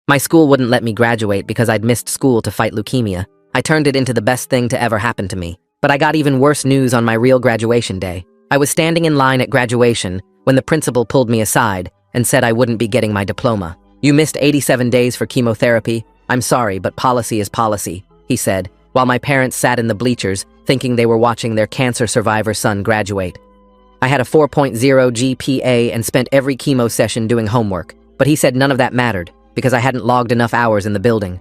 My school wouldn't let me graduate because I'd missed school to fight leukemia. I turned it into the best thing to ever happen to me. But I got even worse news on my real graduation day. I was standing in line at graduation when the principal pulled me aside and said I wouldn't be getting my diploma. "You missed 87 days for chemotherapy. I'm sorry, but policy is policy," he said, while my parents sat in the bleachers thinking they were watching their cancer survivor son graduate. I had a 4.0 GPA and spent every chemo session doing homework, but he said none of that mattered because I hadn't logged enough hours in the building.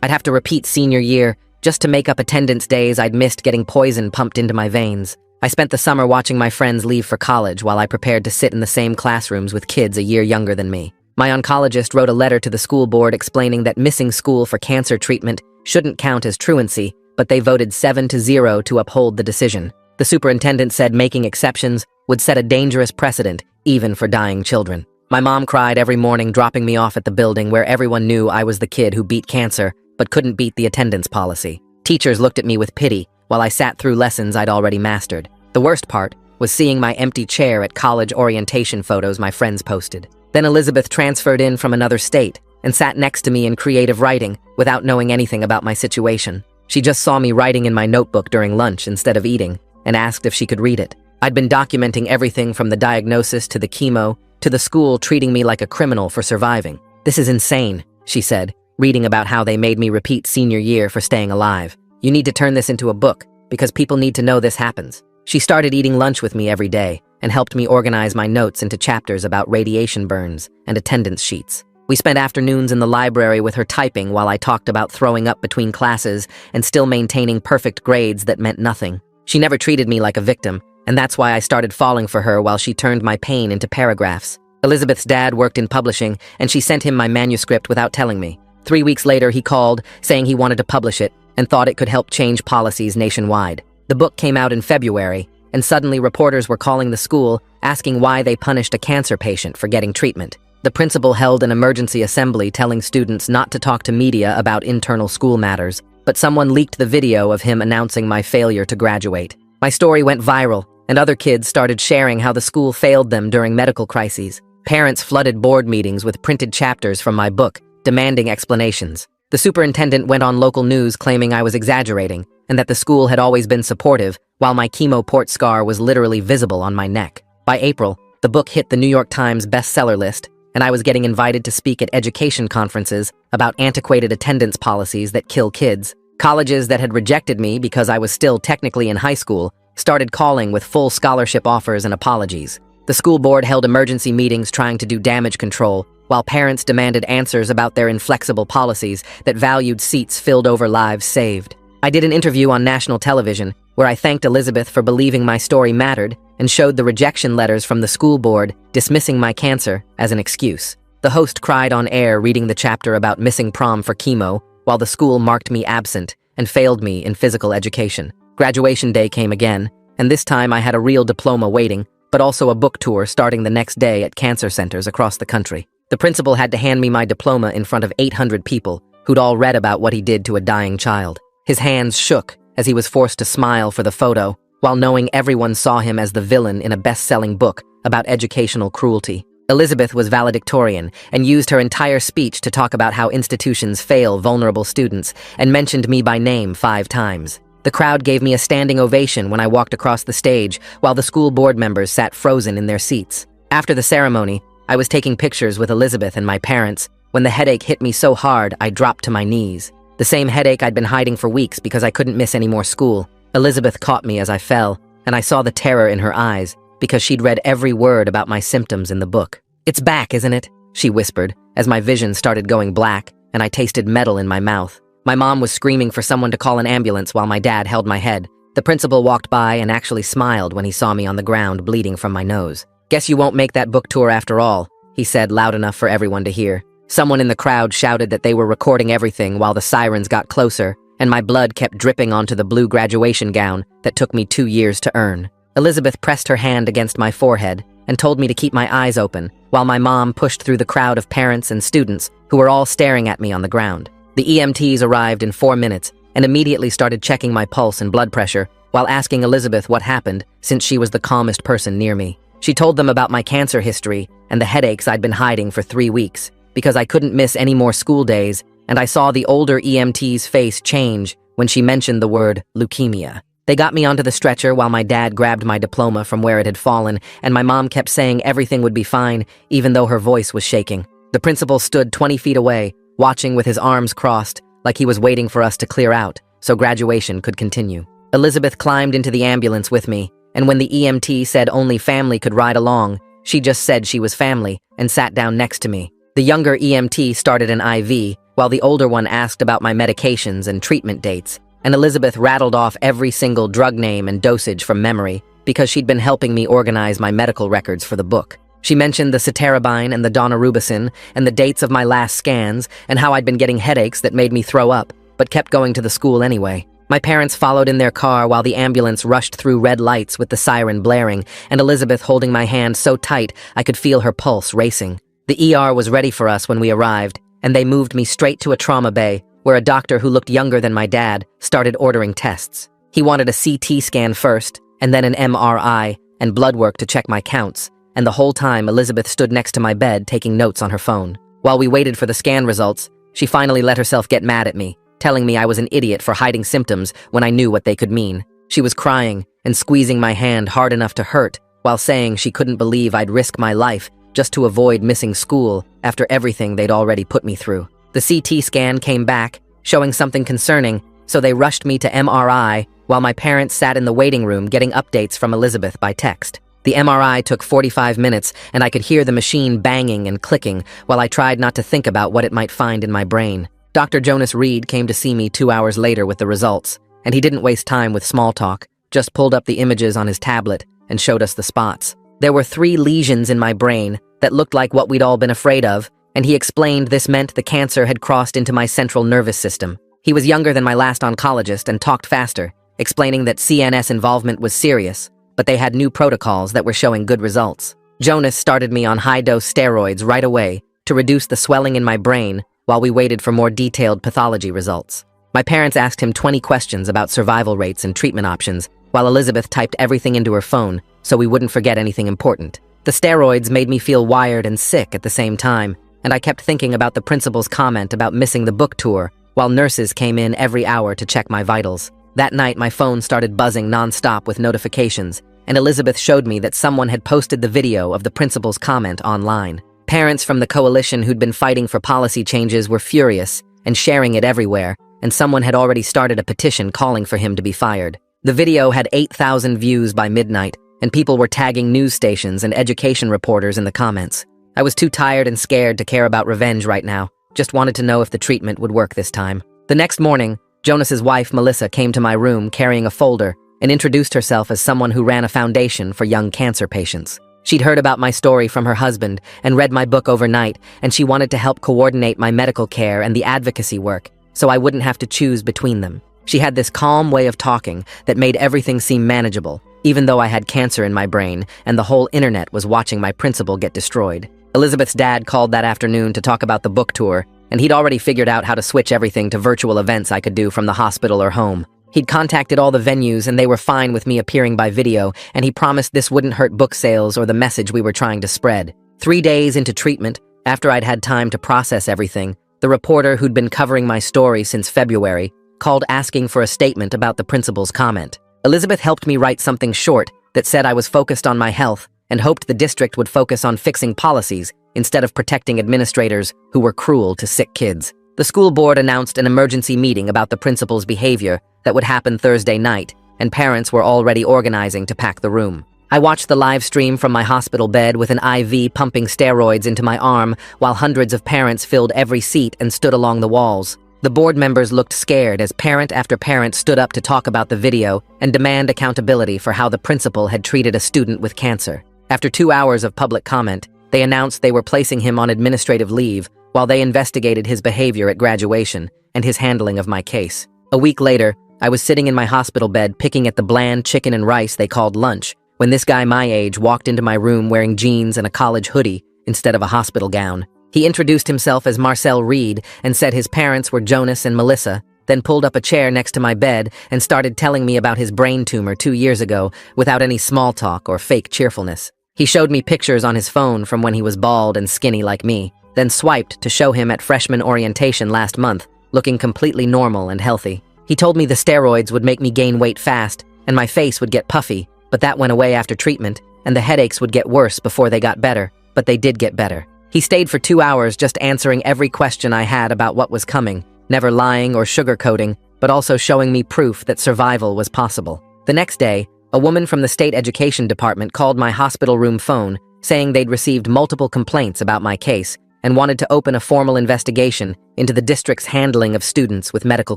I'd have to repeat senior year just to make up attendance days I'd missed getting poison pumped into my veins. I spent the summer watching my friends leave for college while I prepared to sit in the same classrooms with kids a year younger than me. My oncologist wrote a letter to the school board explaining that missing school for cancer treatment shouldn't count as truancy, but they voted 7-0 to uphold the decision. The superintendent said making exceptions would set a dangerous precedent, even for dying children. My mom cried every morning dropping me off at the building where everyone knew I was the kid who beat cancer, but couldn't beat the attendance policy. Teachers looked at me with pity while I sat through lessons I'd already mastered. The worst part was seeing my empty chair at college orientation photos my friends posted. Then Elizabeth transferred in from another state and sat next to me in creative writing without knowing anything about my situation. She just saw me writing in my notebook during lunch instead of eating and asked if she could read it. I'd been documenting everything from the diagnosis to the chemo to the school treating me like a criminal for surviving. "This is insane," she said, reading about how they made me repeat senior year for staying alive. "You need to turn this into a book because people need to know this happens." She started eating lunch with me every day and helped me organize my notes into chapters about radiation burns and attendance sheets. We spent afternoons in the library with her typing while I talked about throwing up between classes and still maintaining perfect grades that meant nothing. She never treated me like a victim, and that's why I started falling for her while she turned my pain into paragraphs. Elizabeth's dad worked in publishing, and she sent him my manuscript without telling me. 3 weeks later, he called, saying he wanted to publish it and thought it could help change policies nationwide. The book came out in February, and suddenly reporters were calling the school, asking why they punished a cancer patient for getting treatment. The principal held an emergency assembly telling students not to talk to media about internal school matters, but someone leaked the video of him announcing my failure to graduate. My story went viral, and other kids started sharing how the school failed them during medical crises. Parents flooded board meetings with printed chapters from my book, demanding explanations. The superintendent went on local news claiming I was exaggerating, and that the school had always been supportive, while my chemo port scar was literally visible on my neck. By April, the book hit the New York Times bestseller list, and I was getting invited to speak at education conferences about antiquated attendance policies that kill kids. Colleges that had rejected me because I was still technically in high school started calling with full scholarship offers and apologies. The school board held emergency meetings trying to do damage control, while parents demanded answers about their inflexible policies that valued seats filled over lives saved. I did an interview on national television where I thanked Elizabeth for believing my story mattered and showed the rejection letters from the school board dismissing my cancer as an excuse. The host cried on air reading the chapter about missing prom for chemo, while the school marked me absent and failed me in physical education. Graduation day came again, and this time I had a real diploma waiting, but also a book tour starting the next day at cancer centers across the country. The principal had to hand me my diploma in front of 800 people who'd all read about what he did to a dying child. His hands shook as he was forced to smile for the photo, while knowing everyone saw him as the villain in a best-selling book about educational cruelty. Elizabeth was valedictorian and used her entire speech to talk about how institutions fail vulnerable students and mentioned me by name 5 times. The crowd gave me a standing ovation when I walked across the stage, while the school board members sat frozen in their seats. After the ceremony, I was taking pictures with Elizabeth and my parents when the headache hit me so hard I dropped to my knees. The same headache I'd been hiding for weeks because I couldn't miss any more school. Elizabeth caught me as I fell, and I saw the terror in her eyes because she'd read every word about my symptoms in the book. "It's back, isn't it?" she whispered as my vision started going black and I tasted metal in my mouth. My mom was screaming for someone to call an ambulance while my dad held my head. The principal walked by and actually smiled when he saw me on the ground bleeding from my nose. "Guess you won't make that book tour after all," he said loud enough for everyone to hear. Someone in the crowd shouted that they were recording everything while the sirens got closer, and my blood kept dripping onto the blue graduation gown that took me 2 years to earn. Elizabeth pressed her hand against my forehead and told me to keep my eyes open, while my mom pushed through the crowd of parents and students who were all staring at me on the ground. The EMTs arrived in 4 minutes and immediately started checking my pulse and blood pressure while asking Elizabeth what happened, since she was the calmest person near me. She told them about my cancer history and the headaches I'd been hiding for 3 weeks, because I couldn't miss any more school days, and I saw the older EMT's face change when she mentioned the word leukemia. They got me onto the stretcher while my dad grabbed my diploma from where it had fallen, and my mom kept saying everything would be fine, even though her voice was shaking. The principal stood 20 feet away, watching with his arms crossed, like he was waiting for us to clear out, so graduation could continue. Elizabeth climbed into the ambulance with me, and when the EMT said only family could ride along, she just said she was family and sat down next to me. The younger EMT started an IV, while the older one asked about my medications and treatment dates, and Elizabeth rattled off every single drug name and dosage from memory because she'd been helping me organize my medical records for the book. She mentioned the ceterabine and the daunorubicin and the dates of my last scans and how I'd been getting headaches that made me throw up, but kept going to the school anyway. My parents followed in their car while the ambulance rushed through red lights with the siren blaring, and Elizabeth holding my hand so tight I could feel her pulse racing. The ER was ready for us when we arrived, and they moved me straight to a trauma bay, where a doctor who looked younger than my dad started ordering tests. He wanted a CT scan first, and then an MRI, and blood work to check my counts, and the whole time Elizabeth stood next to my bed taking notes on her phone. While we waited for the scan results, she finally let herself get mad at me, telling me I was an idiot for hiding symptoms when I knew what they could mean. She was crying and squeezing my hand hard enough to hurt, while saying she couldn't believe I'd risk my life just to avoid missing school after everything they'd already put me through. The CT scan came back, showing something concerning, so they rushed me to MRI while my parents sat in the waiting room getting updates from Elizabeth by text. The MRI took 45 minutes, and I could hear the machine banging and clicking while I tried not to think about what it might find in my brain. Dr. Jonas Reed came to see me 2 hours later with the results, and he didn't waste time with small talk, just pulled up the images on his tablet and showed us the spots. There were 3 lesions in my brain that looked like what we'd all been afraid of, and he explained this meant the cancer had crossed into my central nervous system. He was younger than my last oncologist and talked faster, explaining that CNS involvement was serious, but they had new protocols that were showing good results. Jonas started me on high-dose steroids right away to reduce the swelling in my brain while we waited for more detailed pathology results. My parents asked him 20 questions about survival rates and treatment options, while Elizabeth typed everything into her phone so we wouldn't forget anything important. The steroids made me feel wired and sick at the same time, and I kept thinking about the principal's comment about missing the book tour, while nurses came in every hour to check my vitals. That night, my phone started buzzing nonstop with notifications, and Elizabeth showed me that someone had posted the video of the principal's comment online. Parents from the coalition who'd been fighting for policy changes were furious and sharing it everywhere, and someone had already started a petition calling for him to be fired. The video had 8,000 views by midnight, and people were tagging news stations and education reporters in the comments. I was too tired and scared to care about revenge right now, just wanted to know if the treatment would work this time. The next morning, Jonas's wife, Melissa, came to my room carrying a folder and introduced herself as someone who ran a foundation for young cancer patients. She'd heard about my story from her husband and read my book overnight, and she wanted to help coordinate my medical care and the advocacy work, so I wouldn't have to choose between them. She had this calm way of talking that made everything seem manageable, even though I had cancer in my brain and the whole internet was watching my principal get destroyed. Elizabeth's dad called that afternoon to talk about the book tour, and he'd already figured out how to switch everything to virtual events I could do from the hospital or home. He'd contacted all the venues and they were fine with me appearing by video, and he promised this wouldn't hurt book sales or the message we were trying to spread. 3 days into treatment, after I'd had time to process everything, the reporter who'd been covering my story since February called asking for a statement about the principal's comment. Elizabeth helped me write something short that said I was focused on my health and hoped the district would focus on fixing policies instead of protecting administrators who were cruel to sick kids. The school board announced an emergency meeting about the principal's behavior that would happen Thursday night, and parents were already organizing to pack the room. I watched the live stream from my hospital bed with an IV pumping steroids into my arm while hundreds of parents filled every seat and stood along the walls. The board members looked scared as parent after parent stood up to talk about the video and demand accountability for how the principal had treated a student with cancer. After 2 hours of public comment, they announced they were placing him on administrative leave while they investigated his behavior at graduation and his handling of my case. A week later, I was sitting in my hospital bed picking at the bland chicken and rice they called lunch when this guy my age walked into my room wearing jeans and a college hoodie instead of a hospital gown. He introduced himself as Marcel Reed and said his parents were Jonas and Melissa, then pulled up a chair next to my bed and started telling me about his brain tumor 2 years ago without any small talk or fake cheerfulness. He showed me pictures on his phone from when he was bald and skinny like me, then swiped to show him at freshman orientation last month, looking completely normal and healthy. He told me the steroids would make me gain weight fast, and my face would get puffy, but that went away after treatment, and the headaches would get worse before they got better, but they did get better. He stayed for 2 hours just answering every question I had about what was coming, never lying or sugarcoating, but also showing me proof that survival was possible. The next day, a woman from the state education department called my hospital room phone, saying they'd received multiple complaints about my case and wanted to open a formal investigation into the district's handling of students with medical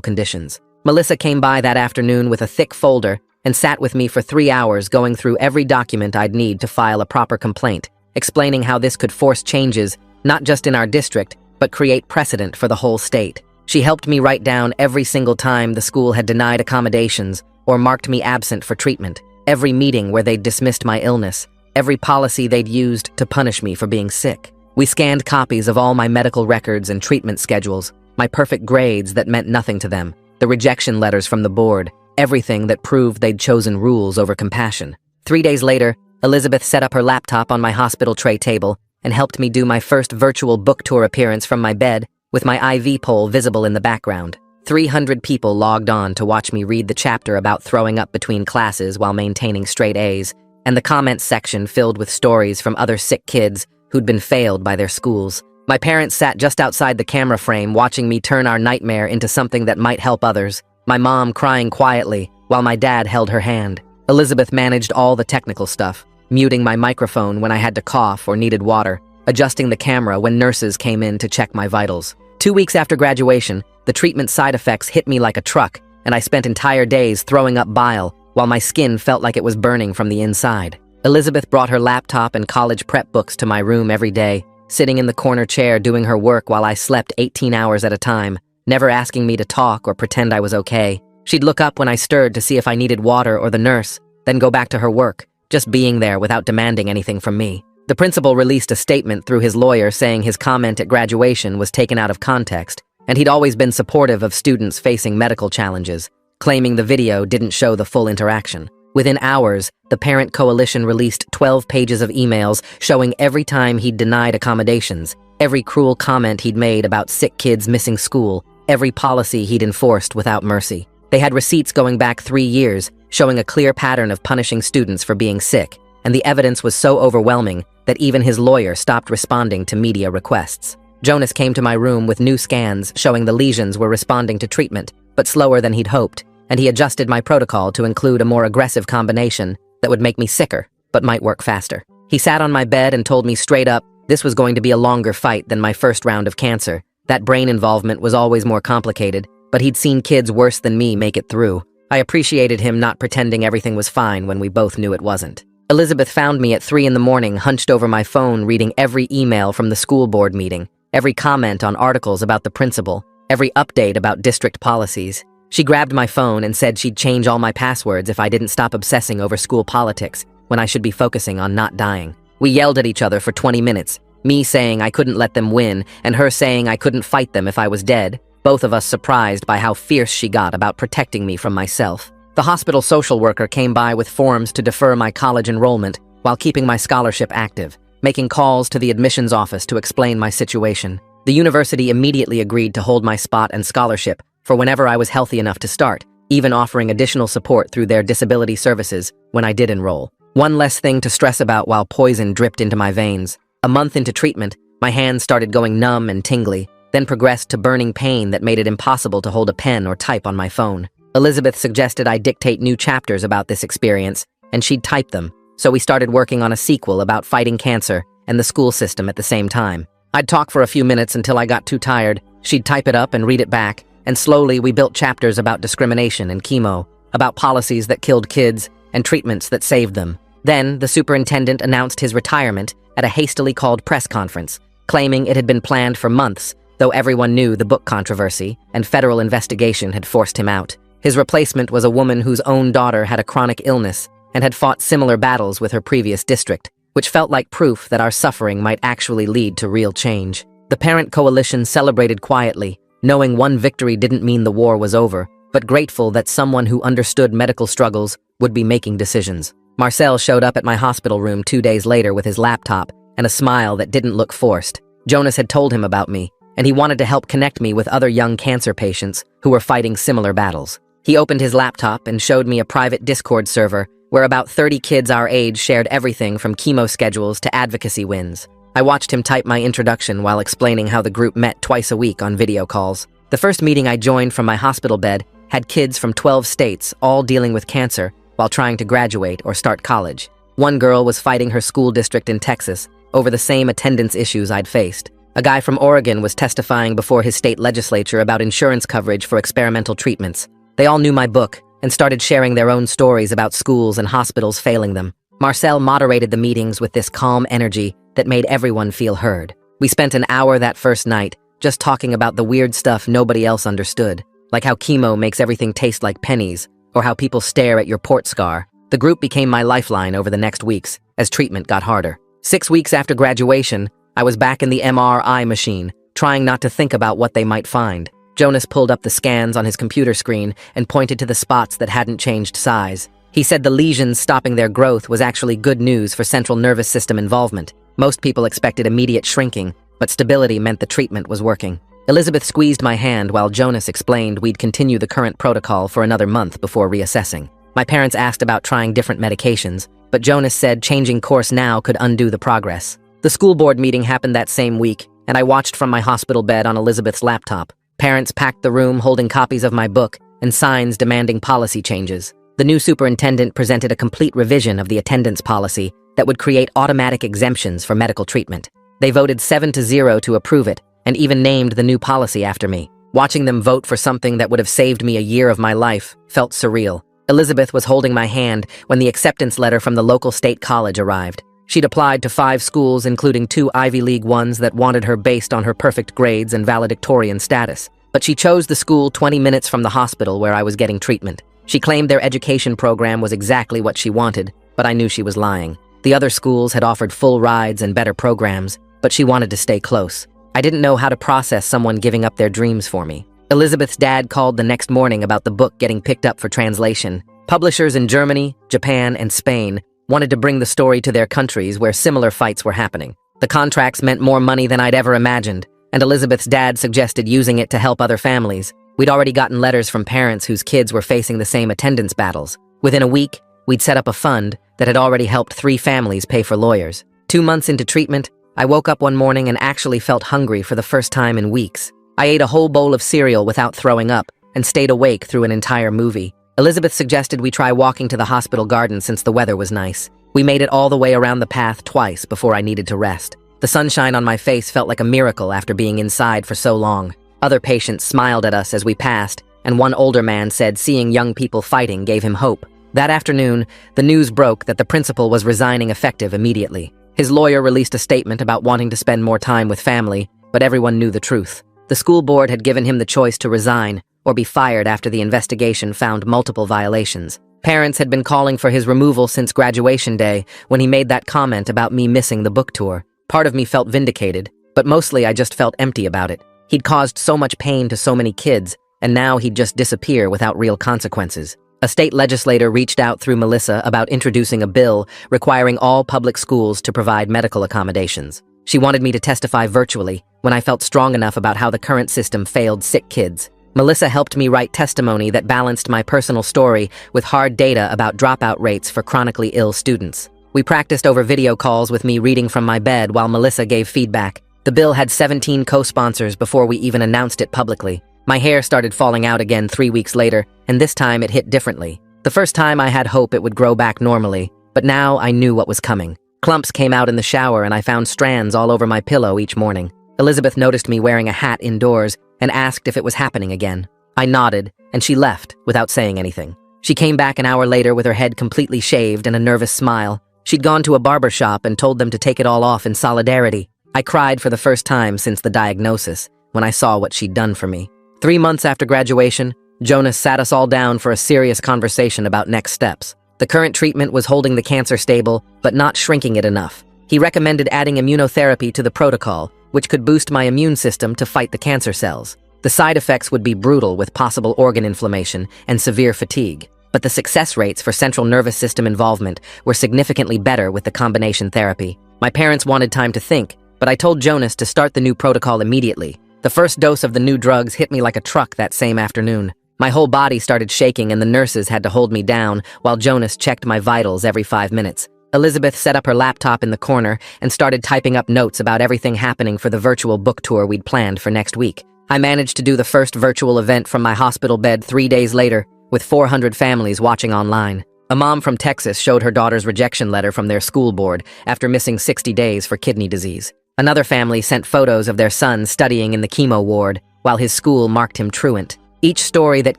conditions. Melissa came by that afternoon with a thick folder and sat with me for 3 hours going through every document I'd need to file a proper complaint, explaining how this could force changes not just in our district, but create precedent for the whole state. She helped me write down every single time the school had denied accommodations or marked me absent for treatment, every meeting where they'd dismissed my illness, every policy they'd used to punish me for being sick. We scanned copies of all my medical records and treatment schedules, my perfect grades that meant nothing to them, the rejection letters from the board, everything that proved they'd chosen rules over compassion. 3 days later, Elizabeth set up her laptop on my hospital tray table and helped me do my first virtual book tour appearance from my bed with my IV pole visible in the background. 300 people logged on to watch me read the chapter about throwing up between classes while maintaining straight A's, and the comments section filled with stories from other sick kids who'd been failed by their schools. My parents sat just outside the camera frame watching me turn our nightmare into something that might help others, my mom crying quietly while my dad held her hand. Elizabeth managed all the technical stuff, muting my microphone when I had to cough or needed water, adjusting the camera when nurses came in to check my vitals. 2 weeks after graduation, the treatment side effects hit me like a truck, and I spent entire days throwing up bile while my skin felt like it was burning from the inside. Elizabeth brought her laptop and college prep books to my room every day, sitting in the corner chair doing her work while I slept 18 hours at a time, never asking me to talk or pretend I was okay. She'd look up when I stirred to see if I needed water or the nurse, then go back to her work, just being there without demanding anything from me. The principal released a statement through his lawyer saying his comment at graduation was taken out of context, and he'd always been supportive of students facing medical challenges, claiming the video didn't show the full interaction. Within hours, the parent coalition released 12 pages of emails showing every time he'd denied accommodations, every cruel comment he'd made about sick kids missing school, every policy he'd enforced without mercy. They had receipts going back 3 years, showing a clear pattern of punishing students for being sick, and the evidence was so overwhelming that even his lawyer stopped responding to media requests. Jonas came to my room with new scans showing the lesions were responding to treatment, but slower than he'd hoped, and he adjusted my protocol to include a more aggressive combination that would make me sicker, but might work faster. He sat on my bed and told me straight up this was going to be a longer fight than my first round of cancer. That brain involvement was always more complicated, but he'd seen kids worse than me make it through. I appreciated him not pretending everything was fine when we both knew it wasn't. Elizabeth found me at 3 a.m, hunched over my phone reading every email from the school board meeting, every comment on articles about the principal, every update about district policies. She grabbed my phone and said she'd change all my passwords if I didn't stop obsessing over school politics when I should be focusing on not dying. We yelled at each other for 20 minutes, me saying I couldn't let them win and her saying I couldn't fight them if I was dead, both of us surprised by how fierce she got about protecting me from myself. The hospital social worker came by with forms to defer my college enrollment while keeping my scholarship active, making calls to the admissions office to explain my situation. The university immediately agreed to hold my spot and scholarship for whenever I was healthy enough to start, even offering additional support through their disability services when I did enroll. One less thing to stress about while poison dripped into my veins. A month into treatment, my hands started going numb and tingly, then progressed to burning pain that made it impossible to hold a pen or type on my phone. Elizabeth suggested I dictate new chapters about this experience, and she'd type them, so we started working on a sequel about fighting cancer and the school system at the same time. I'd talk for a few minutes until I got too tired, she'd type it up and read it back, and slowly we built chapters about discrimination and chemo, about policies that killed kids and treatments that saved them. Then, the superintendent announced his retirement at a hastily called press conference, claiming it had been planned for months, though everyone knew the book controversy and federal investigation had forced him out. His replacement was a woman whose own daughter had a chronic illness and had fought similar battles with her previous district, which felt like proof that our suffering might actually lead to real change. The parent coalition celebrated quietly, knowing one victory didn't mean the war was over, but grateful that someone who understood medical struggles would be making decisions. Marcel showed up at my hospital room 2 days later with his laptop and a smile that didn't look forced. Jonas had told him about me, and he wanted to help connect me with other young cancer patients who were fighting similar battles. He opened his laptop and showed me a private Discord server where about 30 kids our age shared everything from chemo schedules to advocacy wins. I watched him type my introduction while explaining how the group met twice a week on video calls. The first meeting I joined from my hospital bed had kids from 12 states all dealing with cancer while trying to graduate or start college. One girl was fighting her school district in Texas over the same attendance issues I'd faced. A guy from Oregon was testifying before his state legislature about insurance coverage for experimental treatments. They all knew my book and started sharing their own stories about schools and hospitals failing them. Marcel moderated the meetings with this calm energy that made everyone feel heard. We spent an hour that first night just talking about the weird stuff nobody else understood, like how chemo makes everything taste like pennies, or how people stare at your port scar. The group became my lifeline over the next weeks as treatment got harder. 6 weeks after graduation, I was back in the MRI machine, trying not to think about what they might find. Jonas pulled up the scans on his computer screen and pointed to the spots that hadn't changed size. He said the lesions stopping their growth was actually good news for central nervous system involvement. Most people expected immediate shrinking, but stability meant the treatment was working. Elizabeth squeezed my hand while Jonas explained we'd continue the current protocol for another month before reassessing. My parents asked about trying different medications, but Jonas said changing course now could undo the progress. The school board meeting happened that same week, and I watched from my hospital bed on Elizabeth's laptop. Parents packed the room holding copies of my book and signs demanding policy changes. The new superintendent presented a complete revision of the attendance policy that would create automatic exemptions for medical treatment. They voted 7-0 to approve it, and even named the new policy after me. Watching them vote for something that would have saved me a year of my life felt surreal. Elizabeth was holding my hand when the acceptance letter from the local state college arrived. She'd applied to 5 schools, including 2 Ivy League ones that wanted her based on her perfect grades and valedictorian status. But she chose the school 20 minutes from the hospital where I was getting treatment. She claimed their education program was exactly what she wanted, but I knew she was lying. The other schools had offered full rides and better programs, but she wanted to stay close. I didn't know how to process someone giving up their dreams for me. Elizabeth's dad called the next morning about the book getting picked up for translation. Publishers in Germany, Japan, and Spain wanted to bring the story to their countries where similar fights were happening. The contracts meant more money than I'd ever imagined, and Elizabeth's dad suggested using it to help other families. We'd already gotten letters from parents whose kids were facing the same attendance battles. Within a week, we'd set up a fund that had already helped 3 families pay for lawyers. 2 months into treatment, I woke up one morning and actually felt hungry for the first time in weeks. I ate a whole bowl of cereal without throwing up and stayed awake through an entire movie. Elizabeth suggested we try walking to the hospital garden since the weather was nice. We made it all the way around the path twice before I needed to rest. The sunshine on my face felt like a miracle after being inside for so long. Other patients smiled at us as we passed, and one older man said seeing young people fighting gave him hope. That afternoon, the news broke that the principal was resigning effective immediately. His lawyer released a statement about wanting to spend more time with family, but everyone knew the truth. The school board had given him the choice to resign or be fired after the investigation found multiple violations. Parents had been calling for his removal since graduation day when he made that comment about me missing the book tour. Part of me felt vindicated, but mostly I just felt empty about it. He'd caused so much pain to so many kids, and now he'd just disappear without real consequences. A state legislator reached out through Melissa about introducing a bill requiring all public schools to provide medical accommodations. She wanted me to testify virtually when I felt strong enough about how the current system failed sick kids. Melissa helped me write testimony that balanced my personal story with hard data about dropout rates for chronically ill students. We practiced over video calls with me reading from my bed while Melissa gave feedback. The bill had 17 co-sponsors before we even announced it publicly. My hair started falling out again 3 weeks later, and this time it hit differently. The first time I had hope it would grow back normally, but now I knew what was coming. Clumps came out in the shower and I found strands all over my pillow each morning. Elizabeth noticed me wearing a hat indoors and asked if it was happening again. I nodded, and she left without saying anything. She came back an hour later with her head completely shaved and a nervous smile. She'd gone to a barber shop and told them to take it all off in solidarity. I cried for the first time since the diagnosis when I saw what she'd done for me. 3 months after graduation, Jonas sat us all down for a serious conversation about next steps. The current treatment was holding the cancer stable, but not shrinking it enough. He recommended adding immunotherapy to the protocol, which could boost my immune system to fight the cancer cells. The side effects would be brutal with possible organ inflammation and severe fatigue, but the success rates for central nervous system involvement were significantly better with the combination therapy. My parents wanted time to think, but I told Jonas to start the new protocol immediately. The first dose of the new drugs hit me like a truck that same afternoon. My whole body started shaking and the nurses had to hold me down while Jonas checked my vitals every 5 minutes. Elizabeth set up her laptop in the corner and started typing up notes about everything happening for the virtual book tour we'd planned for next week. I managed to do the first virtual event from my hospital bed 3 days later, with 400 families watching online. A mom from Texas showed her daughter's rejection letter from their school board after missing 60 days for kidney disease. Another family sent photos of their son studying in the chemo ward, while his school marked him truant. Each story that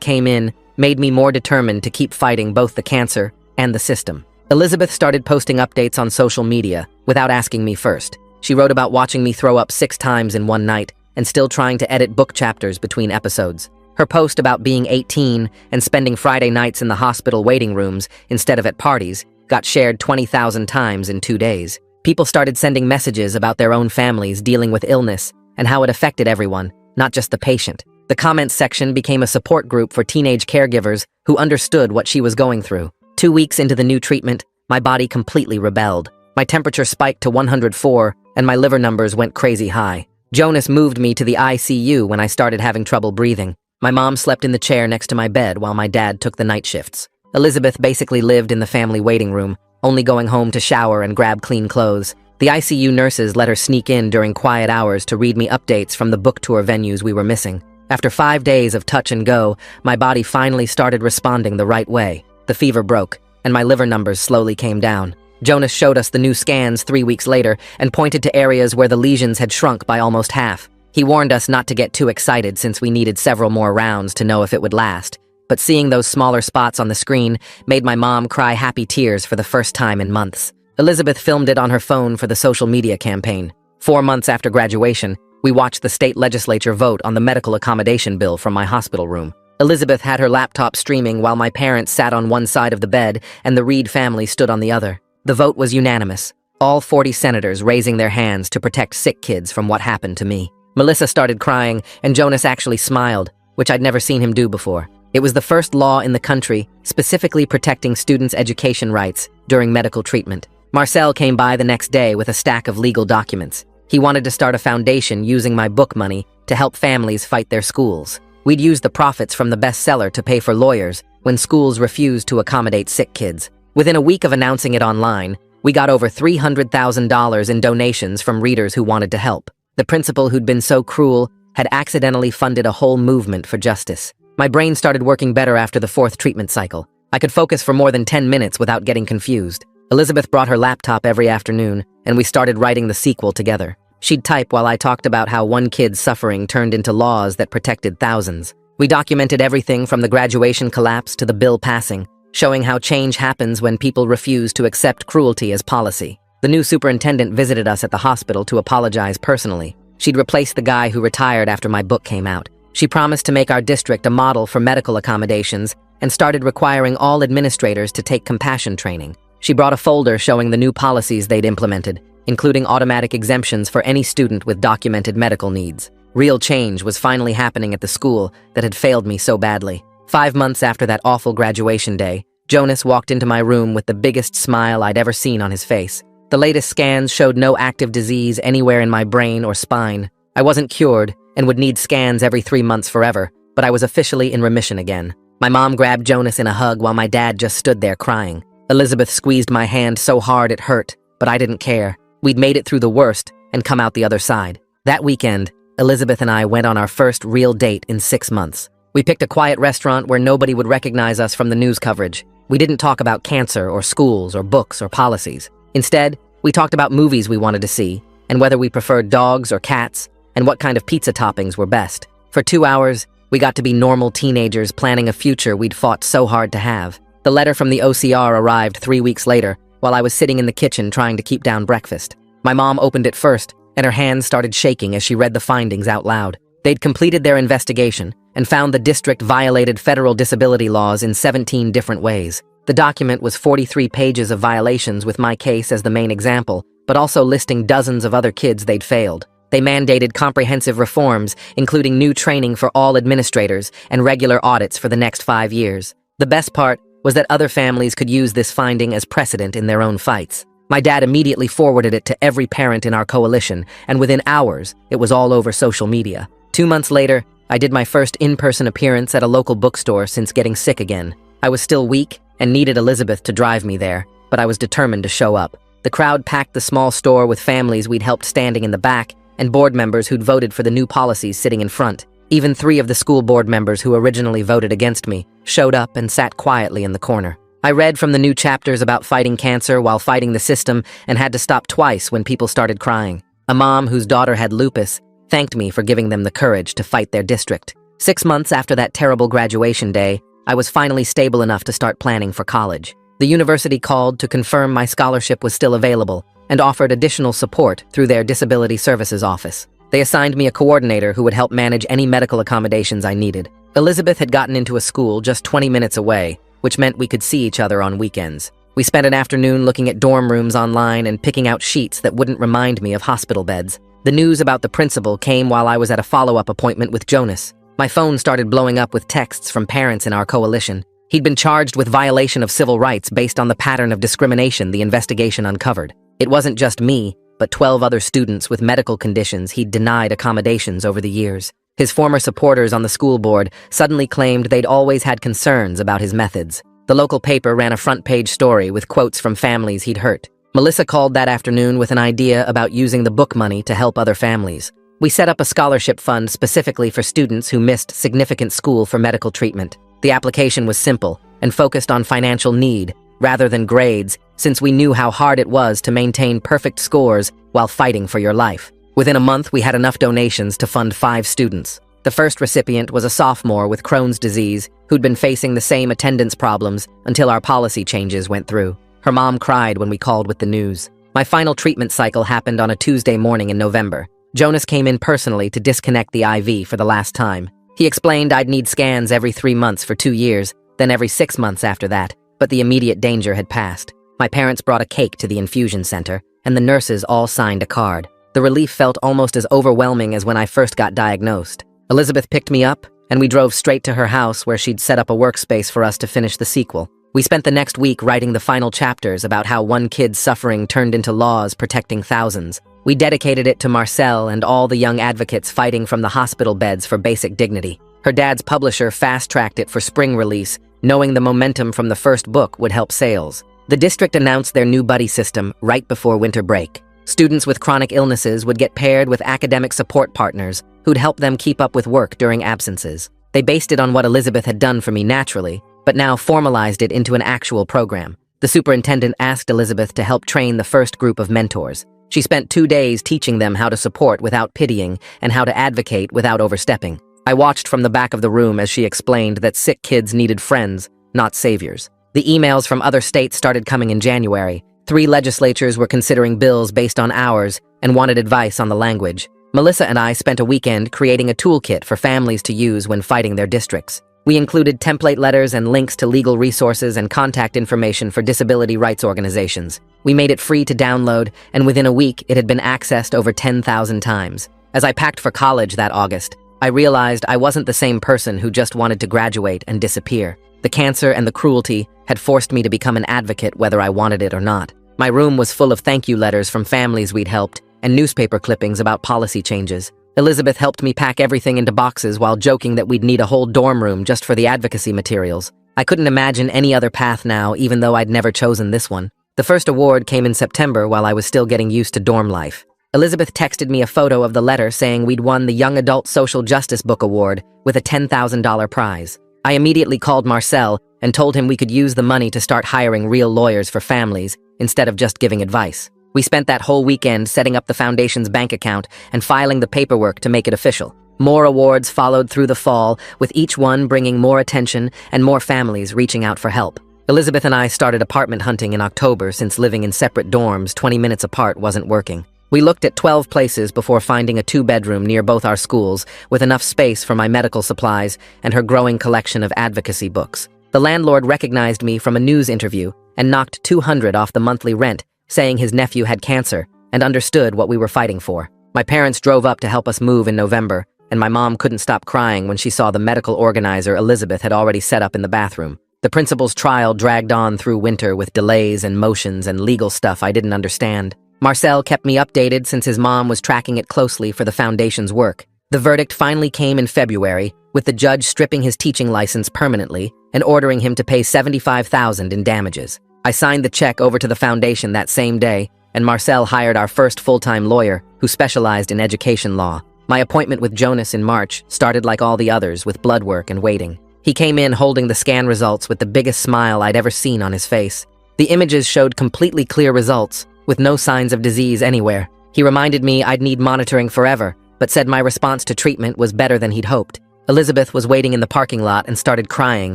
came in made me more determined to keep fighting both the cancer and the system. Elizabeth started posting updates on social media without asking me first. She wrote about watching me throw up 6 times in one night and still trying to edit book chapters between episodes. Her post about being 18 and spending Friday nights in the hospital waiting rooms instead of at parties got shared 20,000 times in 2 days. People started sending messages about their own families dealing with illness and how it affected everyone, not just the patient. The comments section became a support group for teenage caregivers who understood what she was going through. 2 weeks into the new treatment, my body completely rebelled. My temperature spiked to 104 and my liver numbers went crazy high. Jonas moved me to the ICU when I started having trouble breathing. My mom slept in the chair next to my bed while my dad took the night shifts. Elizabeth basically lived in the family waiting room, only going home to shower and grab clean clothes. The ICU nurses let her sneak in during quiet hours to read me updates from the book tour venues we were missing. After 5 days of touch and go, my body finally started responding the right way. The fever broke, and my liver numbers slowly came down. Jonas showed us the new scans 3 weeks later and pointed to areas where the lesions had shrunk by almost half. He warned us not to get too excited since we needed several more rounds to know if it would last. But seeing those smaller spots on the screen made my mom cry happy tears for the first time in months. Elizabeth filmed it on her phone for the social media campaign. 4 months after graduation, we watched the state legislature vote on the medical accommodation bill from my hospital room. Elizabeth had her laptop streaming while my parents sat on one side of the bed and the Reed family stood on the other. The vote was unanimous, all 40 senators raising their hands to protect sick kids from what happened to me. Melissa started crying, and Jonas actually smiled, which I'd never seen him do before. It was the first law in the country specifically protecting students' education rights during medical treatment. Marcel came by the next day with a stack of legal documents. He wanted to start a foundation using my book money to help families fight their schools. We'd use the profits from the bestseller to pay for lawyers when schools refused to accommodate sick kids. Within a week of announcing it online, we got over $300,000 in donations from readers who wanted to help. The principal who'd been so cruel had accidentally funded a whole movement for justice. My brain started working better after the 4th treatment cycle. I could focus for more than 10 minutes without getting confused. Elizabeth brought her laptop every afternoon, and we started writing the sequel together. She'd type while I talked about how one kid's suffering turned into laws that protected thousands. We documented everything from the graduation collapse to the bill passing, showing how change happens when people refuse to accept cruelty as policy. The new superintendent visited us at the hospital to apologize personally. She'd replaced the guy who retired after my book came out. She promised to make our district a model for medical accommodations and started requiring all administrators to take compassion training. She brought a folder showing the new policies they'd implemented, including automatic exemptions for any student with documented medical needs. Real change was finally happening at the school that had failed me so badly. 5 months after that awful graduation day, Jonas walked into my room with the biggest smile I'd ever seen on his face. The latest scans showed no active disease anywhere in my brain or spine. I wasn't cured and would need scans every 3 months forever, but I was officially in remission again. My mom grabbed Jonas in a hug while my dad just stood there crying. Elizabeth squeezed my hand so hard it hurt, but I didn't care. We'd made it through the worst and come out the other side. That weekend, Elizabeth and I went on our first real date in 6 months. We picked a quiet restaurant where nobody would recognize us from the news coverage. We didn't talk about cancer or schools or books or policies. Instead, we talked about movies we wanted to see and whether we preferred dogs or cats and what kind of pizza toppings were best. For 2 hours, we got to be normal teenagers planning a future we'd fought so hard to have. The letter from the OCR arrived 3 weeks later while I was sitting in the kitchen trying to keep down breakfast. My mom opened it first, and her hands started shaking as she read the findings out loud. They'd completed their investigation and found the district violated federal disability laws in 17 different ways. The document was 43 pages of violations with my case as the main example, but also listing dozens of other kids they'd failed. They mandated comprehensive reforms, including new training for all administrators and regular audits for the next 5 years. The best part was that other families could use this finding as precedent in their own fights. My dad immediately forwarded it to every parent in our coalition, and within hours, it was all over social media. 2 months later, I did my first in-person appearance at a local bookstore since getting sick again. I was still weak and needed Elizabeth to drive me there, but I was determined to show up. The crowd packed the small store with families we'd helped standing in the back and board members who'd voted for the new policies sitting in front. Even 3 of the school board members who originally voted against me showed up and sat quietly in the corner. I read from the new chapters about fighting cancer while fighting the system and had to stop twice when people started crying. A mom whose daughter had lupus thanked me for giving them the courage to fight their district. 6 months after that terrible graduation day, I was finally stable enough to start planning for college. The university called to confirm my scholarship was still available and offered additional support through their Disability Services office. They assigned me a coordinator who would help manage any medical accommodations I needed. Elizabeth had gotten into a school just 20 minutes away, which meant we could see each other on weekends. We spent an afternoon looking at dorm rooms online and picking out sheets that wouldn't remind me of hospital beds. The news about the principal came while I was at a follow-up appointment with Jonas. My phone started blowing up with texts from parents in our coalition. He'd been charged with violation of civil rights based on the pattern of discrimination the investigation uncovered. It wasn't just me, but 12 other students with medical conditions he'd denied accommodations over the years. His former supporters on the school board suddenly claimed they'd always had concerns about his methods. The local paper ran a front-page story with quotes from families he'd hurt. Melissa called that afternoon with an idea about using the book money to help other families. We set up a scholarship fund specifically for students who missed significant school for medical treatment. The application was simple and focused on financial need rather than grades, since we knew how hard it was to maintain perfect scores while fighting for your life. Within a month, we had enough donations to fund 5 students. The first recipient was a sophomore with Crohn's disease who'd been facing the same attendance problems until our policy changes went through. Her mom cried when we called with the news. My final treatment cycle happened on a Tuesday morning in November. Jonas came in personally to disconnect the IV for the last time. He explained I'd need scans every 3 months for 2 years, then every 6 months after that, but the immediate danger had passed. My parents brought a cake to the infusion center, and the nurses all signed a card. The relief felt almost as overwhelming as when I first got diagnosed. Elizabeth picked me up, and we drove straight to her house where she'd set up a workspace for us to finish the sequel. We spent the next week writing the final chapters about how one kid's suffering turned into laws protecting thousands. We dedicated it to Marcel and all the young advocates fighting from the hospital beds for basic dignity. Her dad's publisher fast-tracked it for spring release, knowing the momentum from the first book would help sales. The district announced their new buddy system right before winter break. Students with chronic illnesses would get paired with academic support partners who'd help them keep up with work during absences. They based it on what Elizabeth had done for me naturally, but now formalized it into an actual program. The superintendent asked Elizabeth to help train the first group of mentors. She spent 2 days teaching them how to support without pitying and how to advocate without overstepping. I watched from the back of the room as she explained that sick kids needed friends, not saviors. The emails from other states started coming in January. 3 legislatures were considering bills based on ours and wanted advice on the language. Melissa and I spent a weekend creating a toolkit for families to use when fighting their districts. We included template letters and links to legal resources and contact information for disability rights organizations. We made it free to download, and within a week, it had been accessed over 10,000 times. As I packed for college that August, I realized I wasn't the same person who just wanted to graduate and disappear. The cancer and the cruelty had forced me to become an advocate whether I wanted it or not. My room was full of thank you letters from families we'd helped and newspaper clippings about policy changes. Elizabeth helped me pack everything into boxes while joking that we'd need a whole dorm room just for the advocacy materials. I couldn't imagine any other path now, even though I'd never chosen this one. The first award came in September while I was still getting used to dorm life. Elizabeth texted me a photo of the letter saying we'd won the Young Adult Social Justice Book Award with a $10,000 prize. I immediately called Marcel and told him we could use the money to start hiring real lawyers for families instead of just giving advice. We spent that whole weekend setting up the foundation's bank account and filing the paperwork to make it official. More awards followed through the fall, with each one bringing more attention and more families reaching out for help. Elizabeth and I started apartment hunting in October since living in separate dorms 20 minutes apart wasn't working. We looked at 12 places before finding a 2-bedroom near both our schools with enough space for my medical supplies and her growing collection of advocacy books. The landlord recognized me from a news interview and knocked $200 off the monthly rent, saying his nephew had cancer and understood what we were fighting for. My parents drove up to help us move in November, and my mom couldn't stop crying when she saw the medical organizer Elizabeth had already set up in the bathroom. The principal's trial dragged on through winter with delays and motions and legal stuff I didn't understand. Marcel kept me updated since his mom was tracking it closely for the foundation's work. The verdict finally came in February, with the judge stripping his teaching license permanently and ordering him to pay $75,000 in damages. I signed the check over to the foundation that same day, and Marcel hired our first full-time lawyer who specialized in education law. My appointment with Jonas in March started like all the others, with blood work and waiting. He came in holding the scan results with the biggest smile I'd ever seen on his face. The images showed completely clear results, with no signs of disease anywhere. He reminded me I'd need monitoring forever, but said my response to treatment was better than he'd hoped. Elizabeth was waiting in the parking lot and started crying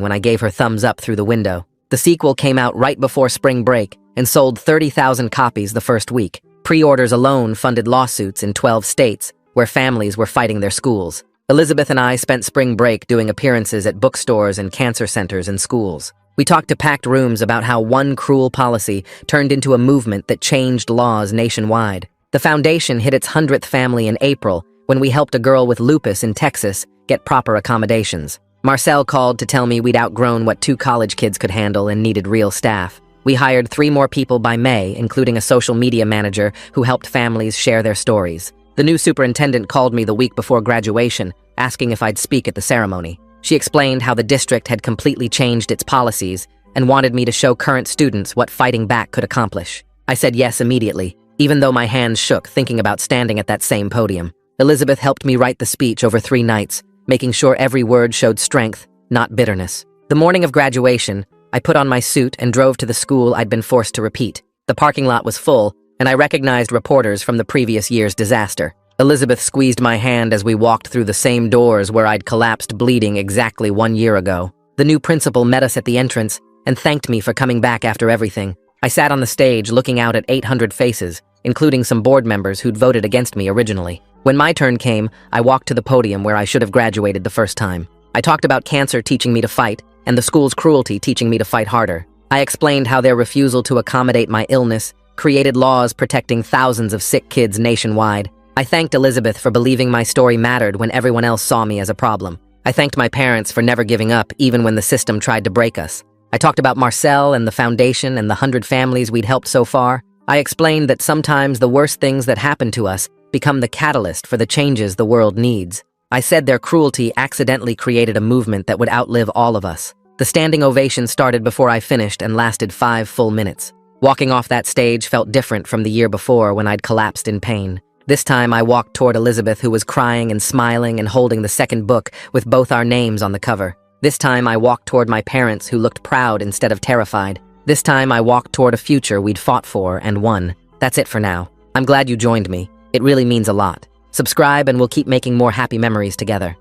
when I gave her thumbs up through the window. The sequel came out right before spring break and sold 30,000 copies the first week. Pre-orders alone funded lawsuits in 12 states, where families were fighting their schools. Elizabeth and I spent spring break doing appearances at bookstores and cancer centers and schools. We talked to packed rooms about how one cruel policy turned into a movement that changed laws nationwide. The foundation hit its 100th family in April when we helped a girl with lupus in Texas get proper accommodations. Marcel called to tell me we'd outgrown what 2 college kids could handle and needed real staff. We hired 3 more people by May, including a social media manager who helped families share their stories. The new superintendent called me the week before graduation, asking if I'd speak at the ceremony. She explained how the district had completely changed its policies and wanted me to show current students what fighting back could accomplish. I said yes immediately, even though my hands shook thinking about standing at that same podium. Elizabeth helped me write the speech over 3 nights, making sure every word showed strength, not bitterness. The morning of graduation, I put on my suit and drove to the school I'd been forced to repeat. The parking lot was full, and I recognized reporters from the previous year's disaster. Elizabeth squeezed my hand as we walked through the same doors where I'd collapsed bleeding exactly 1 year ago. The new principal met us at the entrance and thanked me for coming back after everything. I sat on the stage looking out at 800 faces, including some board members who'd voted against me originally. When my turn came, I walked to the podium where I should have graduated the first time. I talked about cancer teaching me to fight, and the school's cruelty teaching me to fight harder. I explained how their refusal to accommodate my illness created laws protecting thousands of sick kids nationwide. I thanked Elizabeth for believing my story mattered when everyone else saw me as a problem. I thanked my parents for never giving up even when the system tried to break us. I talked about Marcel and the foundation and the 100 families we'd helped so far. I explained that sometimes the worst things that happen to us become the catalyst for the changes the world needs. I said their cruelty accidentally created a movement that would outlive all of us. The standing ovation started before I finished and lasted 5 full minutes. Walking off that stage felt different from the year before when I'd collapsed in pain. This time I walked toward Elizabeth, who was crying and smiling and holding the second book with both our names on the cover. This time I walked toward my parents, who looked proud instead of terrified. This time I walked toward a future we'd fought for and won. That's it for now. I'm glad you joined me. It really means a lot. Subscribe and we'll keep making more happy memories together.